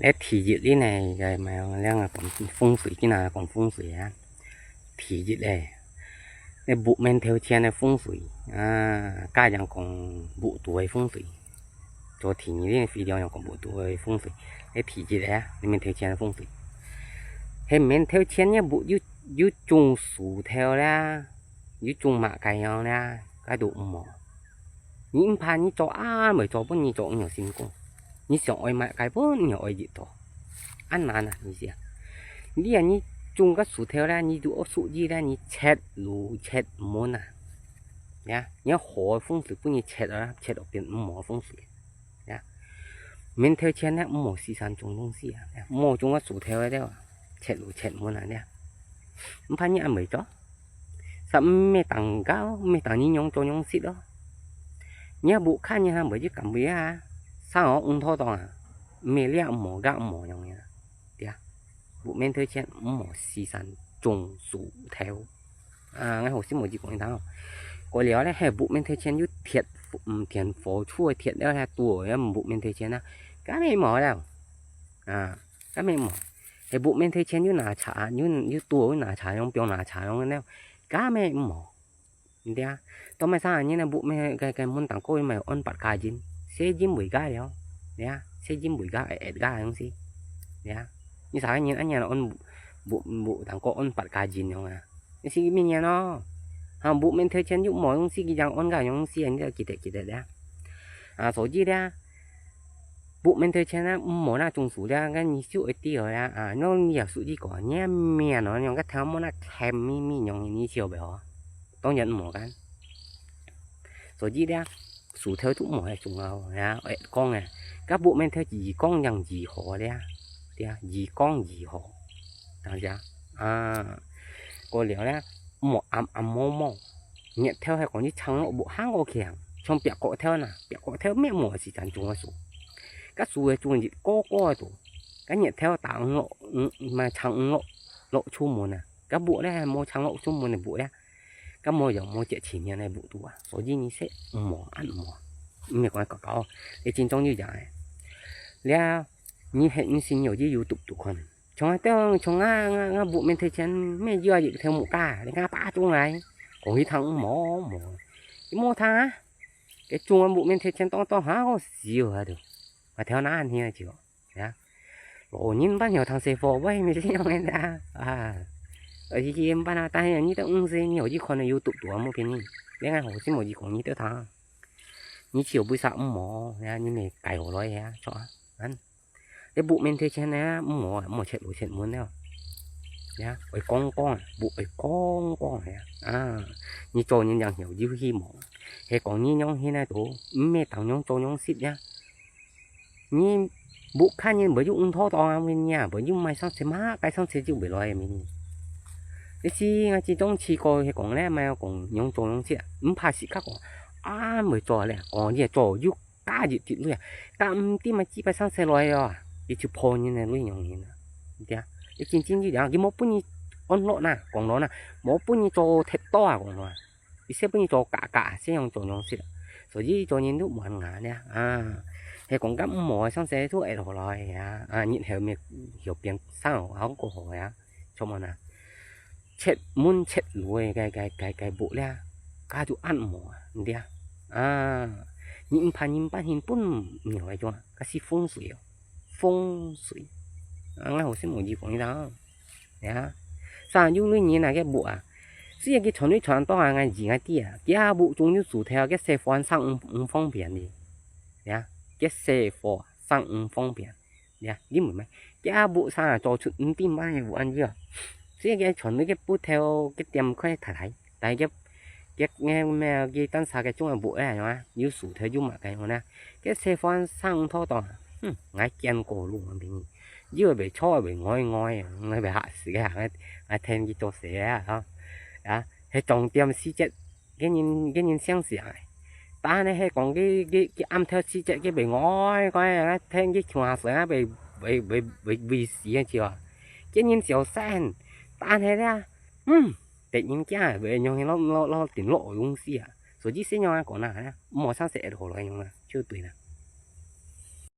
để thì dịch cái này rồi mà đang là còn phong thủy cái nào còn phong thủy á thì dịch đây để bộ men theo chen này phong thủy cái rằng còn bộ tuổi phong thủy cho thì những cái video này còn bộ tuổi phong thủy để thì dịch đấy để men theo chen phong thủy hay men theo chen nhá bộ yu trùng sủ theo ra yu trùng mạ cái nhau ra cái độ mỏ những pan như cho mới cho bao nhiêu chỗ nhiều sinh công như sợ ai mà cái bao nhiêu ai gì to ăn mà như gì đi anh chung các số theo ra như đủ số gì ra như chết lù chết môn nhá nhớ hồ phong thủy cũng như chết ở biển mỏ phong thủy nhá mình theo chen này mỏ xí san chung đông xí mỏ chung các số theo ra đấy chết lù chết môn nha không phải như anh mấy đó sao mấy tầng cao mấy tầng như nhông cho nhông xí đó nhớ bộ khác như ha bởi chứ cảm biết sao ông thọ to mấy lia mỏ gạo mỏ nhông nha bộ men thôi chen mỏ xì sản trùng sủ theo ngay hồi xin một gì cũng thắng có léo đấy hệ bộ men thôi chen như thiệt thiền phổ chua thiệt đó là tuổi em bộ men thôi chen cá mẹ mỏ đâu cá mẹ mỏ hệ bộ men thôi chen như nà chả như tuổi nà chả用标nà chả用đâu cá mẹ mỏ đi tao mà sao như là bộ men cái môn tặng coi mày on bạc cài chín xe chín bưởi gai đâu nha xe chín bưởi gai ẹt gai không gì nha như sao anh nhìn là on bộ thằng có on bạc cài chín không cái gì mình nhà nó bộ men thuê chân dụng mỏi không gì cái dạng on gà không gì anh kỳ tệ đấy số gì đấy bộ men thuê chân mỏ là trùng số ra cái như siêu ấy tiêu ra nó nhiều số gì có nhé mẹ nó những cái tháo món là thèm mi nhông như chiều béo tôi nhận mỏ cái số gì đấy số theo tụ mỏ là trùng nào con này các bộ men thuê gì con rằng gì họ đấy gì con gì họ đang ra có liệu là một mò nhận theo hay còn như trắng lộ bộ hang ô kìa trong bẹo cọ theo mẹ mỏ chỉ chẳng chung số các số ấy chung gì có tủ cái nhận theo tạo lộ mà trắng lộ chung mùa các bộ đấy mua trắng lộ chung mùa này bộ đấy các mô giống mô trẻ chỉ nhà này bộ tủ số gì như sẽ mỏ ăn mỏ mình còn có để chính trong như vậy là như hệ như xin nhiều gì YouTube tụ con trong nga bộ men thời gian mấy giờ vậy theo một cả để nga ba chung này có cái thằng mỏ cái mỏ thằng cái chung bộ men thời gian to há có nhiều được mà theo nó ăn như này chịu rồi nhìn bao nhiêu thằng xe phò vậy mình sẽ nhau nghe ra ở chị em ban tay như tao ung dê nhiều chứ còn là YouTube tụ một cái gì để nga hỏi xin một gì còn như tao thằng như chiều buổi sáng mỏ như này cày hồ nói cho ăn cái bộ men thế chen này mỏ chuyện muốn đâu nhá ấy con bộ ấy con này như cho nhân dạng hiểu dư hi mỏ hay còn như nhông hiện nay tổ mẹ tao nhông cho nhông xịt nhá như bộ khác như bởi dụng thô to bên nhà bởi dụng mai sao sẽ má cái sao sẽ chịu bởi loài mình cái chi chỉ trong chỉ coi hay còn lẽ mà còn nhông cho nhông xịt phải xịt khác mới cho lẽ còn gì cho giúp cá gì thịt luôn cam tí mà chỉ phải sao sẽ loài rồi cái chụp phô như này luôn nhông như này cái chính như vậy cái mốt bún on lộ nè còn nó nè mốt bún cho thịt to còn nó cái xếp bún cho cả sẽ không cho nhông xịt rồi gì cho nhìn lúc mọi ngả nè hay còn cắm mồi xong sẽ thuốc ấy rồi nhịn hiểu mình hiểu tiếng sao không có hỏi cho mà nè chết muốn chết luôn cái bộ ra cá chú ăn mồi đi nhìn pan hình bún nhiều cái cho cái gì phong水ngay hồi xem một gì cũng đó sao như lúc như này cái bộ chỉ cái chọn to ngày gì ngày đi cái bộ chúng như chủ theo cái xe phone sang phương tiện đi cái xe phone sang phương tiện đi một mấy cái bộ sang là cho chuyện tin bao nhiêu vụ ăn chưa chỉ cái chọn cái bộ theo cái tiệm khoe thải tại cái nghe mà cái tan xa cái chung là bộ này mà như chủ theo chung mà cái mà cái xe phone sang thô to ngay chân cổ luôn mình vừa bị cho bị ngồi ngay bị hạ sĩ cái hạ thêm cái chỗ xe đó hay trọng điểm xí chết cái nhìn sáng sủa ta này hay còn cái âm theo xí chết cái bị ngồi coi thêm cái chùa sữa bị xí chưa cái nhìn xấu xanh ta này ra để nhìn cha về nhau nó tỉnh lộ luôn xí rồi chỉ xí nhau còn nào mỏ sao sẽ đổ lại nhau chưa tùy nào